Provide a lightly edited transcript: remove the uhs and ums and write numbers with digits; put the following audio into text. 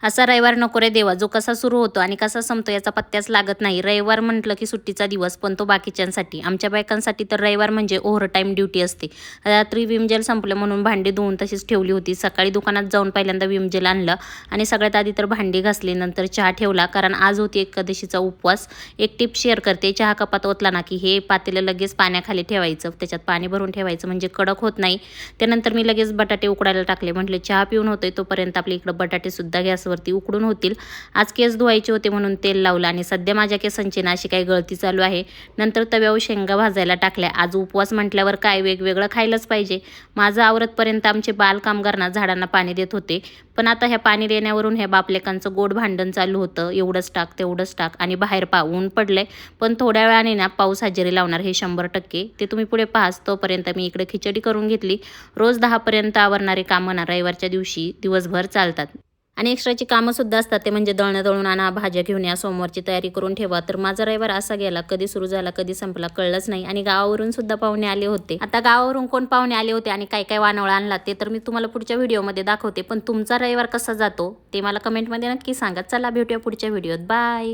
असा रविवार नको रे देवा, जो कसा सुरू होतो आणि कसा संपतो याचा पत्त्याच लागत नाही. रविवार म्हटलं की सुट्टीचा दिवस, पण तो बाकीच्यांसाठी. आमच्या बायकांसाठी तर रविवार म्हणजे ओव्हर टाईम ड्युटी असते. रात्री विम जेल संपलं म्हणून भांडी धुवून तशीच ठेवली होती. सकाळी दुकानात जाऊन पहिल्यांदा विम जेल आणलं आणि सगळ्यात आधी तर भांडी घासली, नंतर चहा ठेवला, कारण आज होती एकादशीचा उपवास. एक टिप शेअर करते, चहा कपात ओतला ना की हे पातेलं लगेच पाण्याखाली ठेवायचं, त्याच्यात पाणी भरून ठेवायचं म्हणजे कडक होत नाही. त्यानंतर मी लगेच बटाटे उकडायला टाकले. म्हटले चहा पिऊन होतोय तोपर्यंत आपल्या इकडं बटाटेसुद्धा गॅसवरती उकडून होतील. आज केस धुवायचे होते म्हणून तेल लावलं आणि सध्या माझ्या केसांची ना अशी काही गळती चालू आहे. नंतर तव्यावर शेंगा भाजायला टाकल्या. आज उपवास म्हटल्यावर काय वेगवेगळं खायलाच पाहिजे. माझं आवरतपर्यंत आमचे बाल कामगार झाडांना पाणी देत होते. पण आता ह्या पाणी देण्यावरून ह्या बापलेकांचं गोड भांडण चालू होतं. एवढंच टाक तेवढंच टाक आणि बाहेर ऊन पडलंय, पण थोड्या वेळाने ना पाऊस हजेरी लावणार हे 100%. ते तुम्ही पुढे पाहाच. तोपर्यंत मी इकडे खिचडी करून घेतली. रोज 10 पर्यंत आवरणारे कामं ना रविवारच्या दिवशी दिवसभर चालतात. आणि एक्स्ट्राची कामंसुद्धा असतात, ते म्हणजे दळणं दळून आणा, भाज्या घेऊन या, सोमवारची तयारी करून ठेवा. तर माझा रविवार असा गेला, कधी सुरू झाला कधी संपला कळलंच नाही. आणि गावावरून सुद्धा पाहुणे आले होते. आता गावावरून कोण पाहुणे आले होते आणि काय काय वानवळा आणला ते तर मी तुम्हाला पुढच्या व्हिडिओमध्ये दाखवते. पण तुमचा रविवार कसा जातो ते मला कमेंटमध्ये नक्की सांगा. चला भेटूया पुढच्या व्हिडिओत. बाय.